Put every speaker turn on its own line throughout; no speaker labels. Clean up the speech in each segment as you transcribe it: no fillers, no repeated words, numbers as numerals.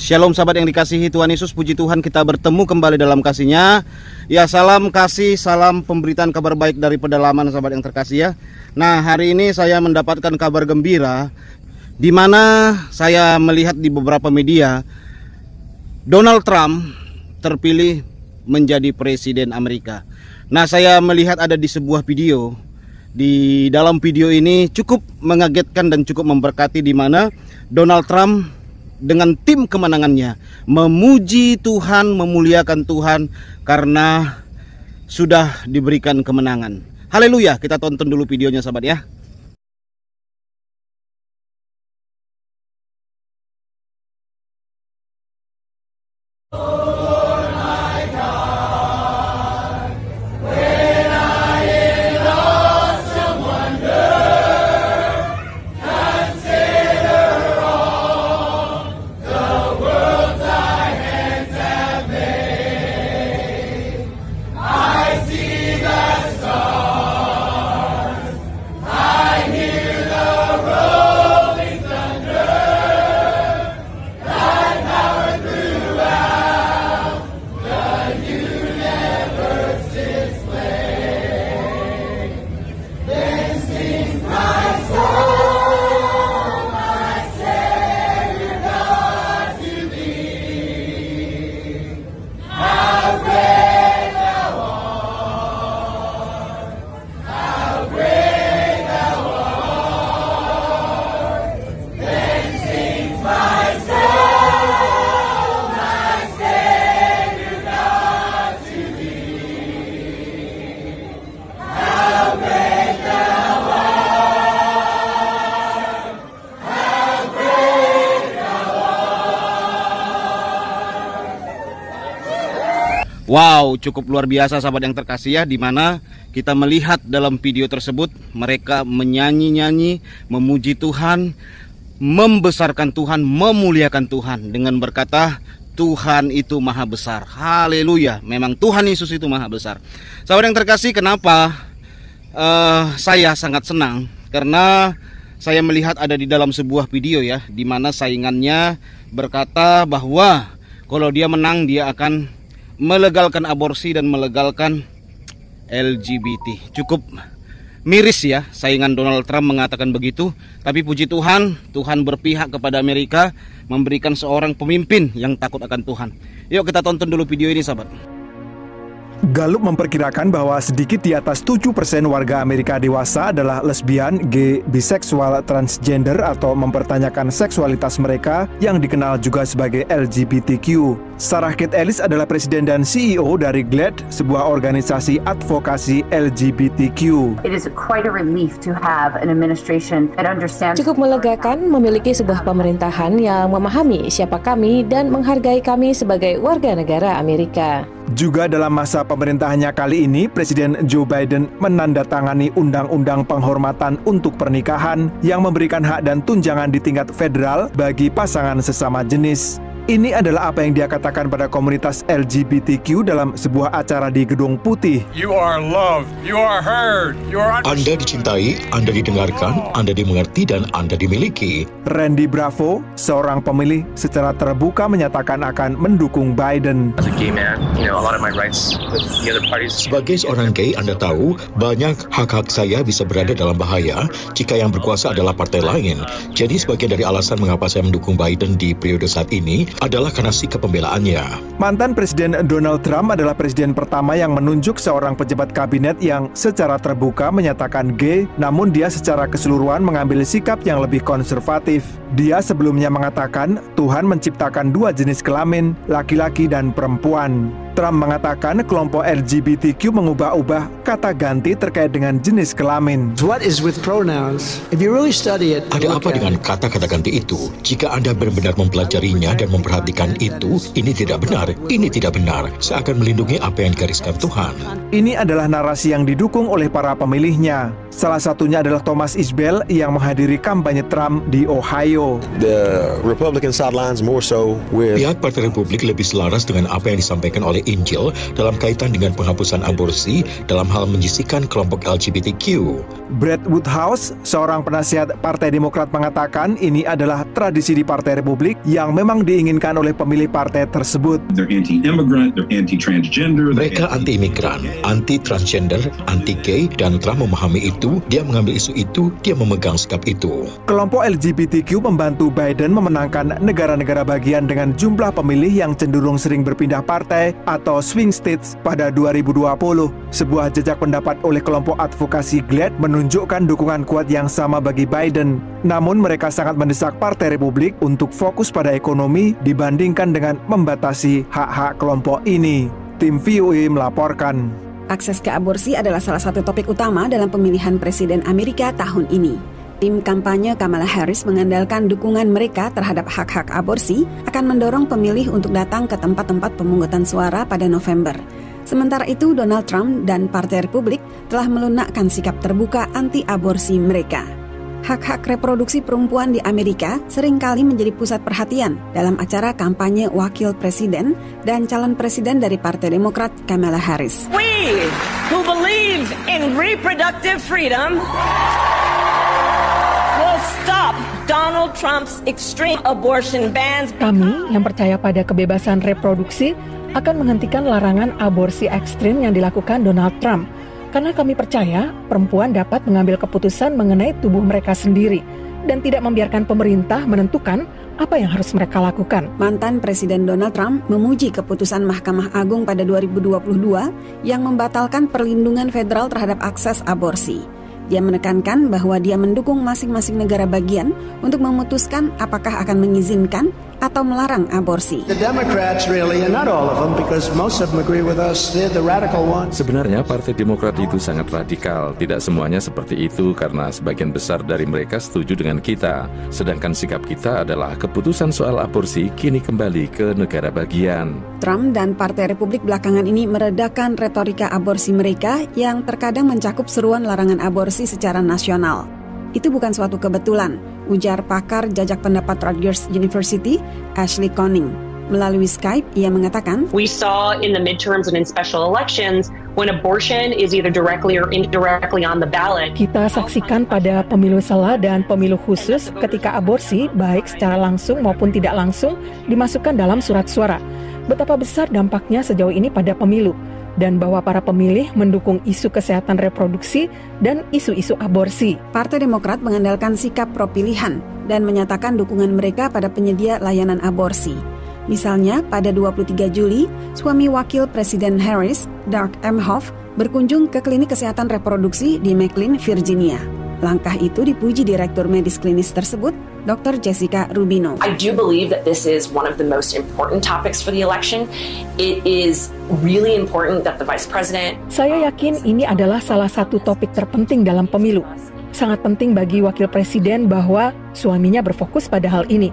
Shalom sahabat yang dikasihi Tuhan Yesus, puji Tuhan kita bertemu kembali dalam kasih-Nya. Ya, salam kasih, salam pemberitaan kabar baik dari pedalaman sahabat yang terkasih ya. Nah, hari ini saya mendapatkan kabar gembira di mana saya melihat di beberapa media Donald Trump terpilih menjadi presiden Amerika. Nah, saya melihat ada di sebuah video. Di dalam video ini cukup mengagetkan dan cukup memberkati, di mana Donald Trump dengan tim kemenangannya memuji Tuhan, memuliakan Tuhan karena sudah diberikan kemenangan. Haleluya, kita tonton dulu videonya sahabat ya. Wow, cukup luar biasa sahabat yang terkasih ya, dimana kita melihat dalam video tersebut mereka menyanyi-nyanyi, memuji Tuhan, membesarkan Tuhan, memuliakan Tuhan dengan berkata Tuhan itu maha besar. Haleluya, memang Tuhan Yesus itu maha besar. Sahabat yang terkasih, kenapa saya sangat senang? Karena saya melihat ada di dalam sebuah video ya, dimana saingannya berkata bahwa kalau dia menang dia akan melegalkan aborsi dan melegalkan LGBT. Cukup miris ya, saingan Donald Trump mengatakan begitu. Tapi puji Tuhan, Tuhan berpihak kepada Amerika, memberikan seorang pemimpin yang takut akan Tuhan. Yuk kita tonton dulu video ini sahabat.
Gallup memperkirakan bahwa sedikit di atas 7% warga Amerika dewasa adalah lesbian, gay, biseksual, transgender atau mempertanyakan seksualitas mereka yang dikenal juga sebagai LGBTQ. Sarah Kate Ellis adalah presiden dan CEO dari GLAAD, sebuah organisasi advokasi LGBTQ.
It is quite a relief to have an administration that understands.
Cukup melegakan memiliki sebuah pemerintahan yang memahami siapa kami dan menghargai kami sebagai warga negara Amerika.
Juga dalam masa pemerintahannya kali ini, Presiden Joe Biden menandatangani Undang-Undang Penghormatan untuk Pernikahan yang memberikan hak dan tunjangan di tingkat federal bagi pasangan sesama jenis. Ini adalah apa yang dia katakan pada komunitas LGBTQ dalam sebuah acara di Gedung Putih.
You are loved, you are heard, you are
Anda dicintai, Anda didengarkan, Anda dimengerti, dan Anda dimiliki.
Randy Bravo, seorang pemilih, secara terbuka menyatakan akan mendukung Biden.
Sebagai seorang gay, Anda tahu, banyak hak-hak saya bisa berada dalam bahaya jika yang berkuasa adalah partai lain. Jadi sebagian dari alasan mengapa saya mendukung Biden di periode saat ini adalah karena sikap pembelaannya.
Mantan Presiden Donald Trump adalah presiden pertama yang menunjuk seorang pejabat kabinet yang secara terbuka menyatakan gay, namun dia secara keseluruhan mengambil sikap yang lebih konservatif. Dia sebelumnya mengatakan Tuhan menciptakan dua jenis kelamin, laki-laki dan perempuan. Trump mengatakan kelompok LGBTQ mengubah-ubah kata ganti terkait dengan jenis kelamin.
What is with pronouns? If you really study it,
ada apa dengan kata-kata ganti itu? Jika Anda benar-benar mempelajarinya dan memperhatikan itu, ini tidak benar, ini tidak benar. Saya akan melindungi apa yang digariskan Tuhan.
Ini adalah narasi yang didukung oleh para pemilihnya. Salah satunya adalah Thomas Isbell yang menghadiri kampanye Trump di Ohio.
The Republican sidelines more so with
Pihak Partai Republik lebih selaras dengan apa yang disampaikan oleh memakai Injil dalam kaitan dengan penghapusan aborsi dalam hal menyisihkan kelompok LGBTQ.
Brad Woodhouse, seorang penasihat Partai Demokrat, mengatakan ini adalah tradisi di Partai Republik yang memang diinginkan oleh pemilih partai tersebut.
They're anti-immigrant, they're anti-transgender.
Mereka anti-imigran, anti-transgender, anti-gay, dan telah memahami itu, dia mengambil isu itu, dia memegang sikap itu.
Kelompok LGBTQ membantu Biden memenangkan negara-negara bagian dengan jumlah pemilih yang cenderung sering berpindah partai atau swing states pada 2020. Sebuah jejak pendapat oleh kelompok advokasi GLAAD menunjukkan dukungan kuat yang sama bagi Biden. Namun mereka sangat mendesak Partai Republik untuk fokus pada ekonomi dibandingkan dengan membatasi hak-hak kelompok ini. Tim VOA melaporkan.
Akses ke aborsi adalah salah satu topik utama dalam pemilihan Presiden Amerika tahun ini. Tim kampanye Kamala Harris mengandalkan dukungan mereka terhadap hak-hak aborsi akan mendorong pemilih untuk datang ke tempat-tempat pemungutan suara pada November. Sementara itu, Donald Trump dan Partai Republik telah melunakkan sikap terbuka anti-aborsi mereka. Hak-hak reproduksi perempuan di Amerika seringkali menjadi pusat perhatian dalam acara kampanye wakil presiden dan calon presiden dari Partai Demokrat Kamala Harris.
We who believe in reproductive freedom will stop Donald Trump's extreme abortion bans.
Kami yang percaya pada kebebasan reproduksi akan menghentikan larangan aborsi ekstrim yang dilakukan Donald Trump. Karena kami percaya perempuan dapat mengambil keputusan mengenai tubuh mereka sendiri dan tidak membiarkan pemerintah menentukan apa yang harus mereka lakukan.
Mantan Presiden Donald Trump memuji keputusan Mahkamah Agung pada 2022 yang membatalkan perlindungan federal terhadap akses aborsi. Dia menekankan bahwa dia mendukung masing-masing negara bagian untuk memutuskan apakah akan mengizinkan atau melarang aborsi.
The Democrats really, and not all of them, because most of them agree with us, they're the radical ones.
Sebenarnya Partai Demokrat itu sangat radikal. Tidak semuanya seperti itu karena sebagian besar dari mereka setuju dengan kita. Sedangkan sikap kita adalah keputusan soal aborsi kini kembali ke negara bagian.
Trump dan Partai Republik belakangan ini meredakan retorika aborsi mereka yang terkadang mencakup seruan larangan aborsi secara nasional. Itu bukan suatu kebetulan, ujar pakar jajak pendapat Rutgers University, Ashley Conning. Melalui Skype, ia mengatakan,
We saw in the midterms and in special elections when abortion is either directly or indirectly on the ballot.
Kita saksikan pada pemilu sela dan pemilu khusus ketika aborsi, baik secara langsung maupun tidak langsung, dimasukkan dalam surat suara. Betapa besar dampaknya sejauh ini pada pemilu, dan bahwa para pemilih mendukung isu kesehatan reproduksi dan isu-isu aborsi.
Partai Demokrat mengandalkan sikap pro-pilihan dan menyatakan dukungan mereka pada penyedia layanan aborsi. Misalnya, pada 23 Juli, suami wakil Presiden Harris, Doug Emhoff, berkunjung ke klinik kesehatan reproduksi di McLean, Virginia. Langkah itu dipuji Direktur Medis Klinis tersebut, Dr. Jessica Rubino.
I do believe that this is one of the most important topics for the election. It is really important that the Vice President...
Saya yakin ini adalah salah satu topik terpenting dalam pemilu. Sangat penting bagi Wakil Presiden bahwa suaminya berfokus pada hal ini,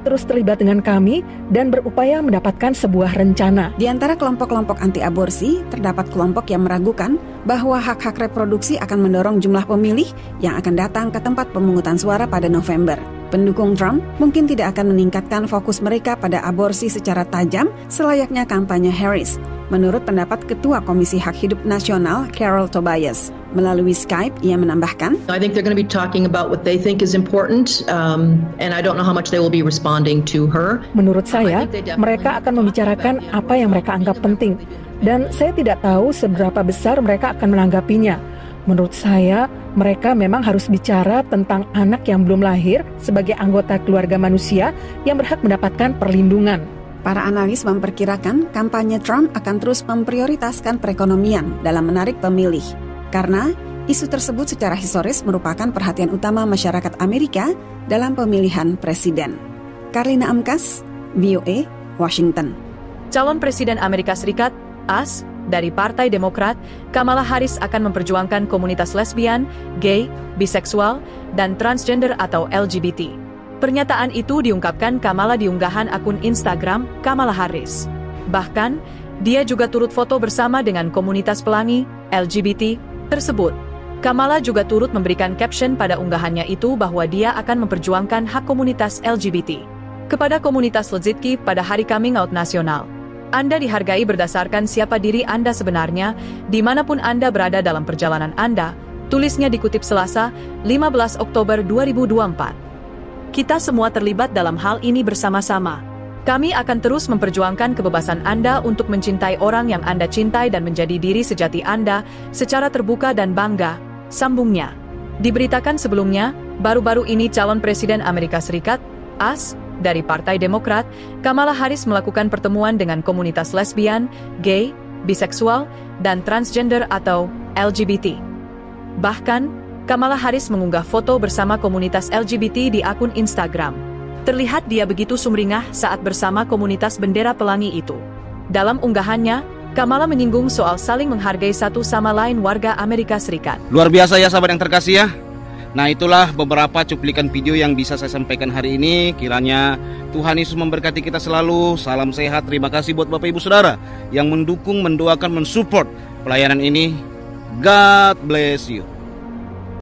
terus terlibat dengan kami dan berupaya mendapatkan sebuah rencana.
Di antara kelompok-kelompok anti-aborsi, terdapat kelompok yang meragukan bahwa hak-hak reproduksi akan mendorong jumlah pemilih yang akan datang ke tempat pemungutan suara pada November. Pendukung Trump mungkin tidak akan meningkatkan fokus mereka pada aborsi secara tajam selayaknya kampanye Harris, menurut pendapat Ketua Komisi Hak Hidup Nasional, Carol Tobias. Melalui Skype, ia menambahkan,
I think they're going to be talking about what they think is important, and I don't know how much they will be responding to her.
Menurut saya, mereka akan membicarakan apa yang mereka anggap penting, dan saya tidak tahu seberapa besar mereka akan menanggapinya. Menurut saya, mereka memang harus bicara tentang anak yang belum lahir sebagai anggota keluarga manusia yang berhak mendapatkan perlindungan.
Para analis memperkirakan kampanye Trump akan terus memprioritaskan perekonomian dalam menarik pemilih. Karena isu tersebut secara historis merupakan perhatian utama masyarakat Amerika dalam pemilihan presiden. Karlina Amkas, VOA, Washington.
Calon Presiden Amerika Serikat, AS, dari Partai Demokrat, Kamala Harris akan memperjuangkan komunitas lesbian, gay, biseksual, dan transgender atau LGBT. Pernyataan itu diungkapkan Kamala di unggahan akun Instagram Kamala Harris. Bahkan, dia juga turut foto bersama dengan komunitas pelangi, LGBT, tersebut. Kamala juga turut memberikan caption pada unggahannya itu bahwa dia akan memperjuangkan hak komunitas LGBT. Kepada komunitas LGBTQ pada Hari Coming Out Nasional, Anda dihargai berdasarkan siapa diri Anda sebenarnya, dimanapun Anda berada dalam perjalanan Anda, tulisnya dikutip Selasa, 15 Oktober 2024. Kita semua terlibat dalam hal ini bersama-sama. Kami akan terus memperjuangkan kebebasan Anda untuk mencintai orang yang Anda cintai dan menjadi diri sejati Anda secara terbuka dan bangga, sambungnya. Diberitakan sebelumnya, baru-baru ini calon Presiden Amerika Serikat, AS, dari Partai Demokrat, Kamala Harris melakukan pertemuan dengan komunitas lesbian, gay, biseksual, dan transgender atau LGBT. Bahkan, Kamala Harris mengunggah foto bersama komunitas LGBT di akun Instagram. Terlihat dia begitu sumringah saat bersama komunitas bendera pelangi itu. Dalam unggahannya, Kamala menyinggung soal saling menghargai satu sama lain warga Amerika Serikat.
Luar biasa ya sahabat yang terkasih ya. Nah itulah beberapa cuplikan video yang bisa saya sampaikan hari ini. Kiranya Tuhan Yesus memberkati kita selalu. Salam sehat, terima kasih buat Bapak Ibu Saudara yang mendukung, mendoakan, mensupport pelayanan ini. God bless you.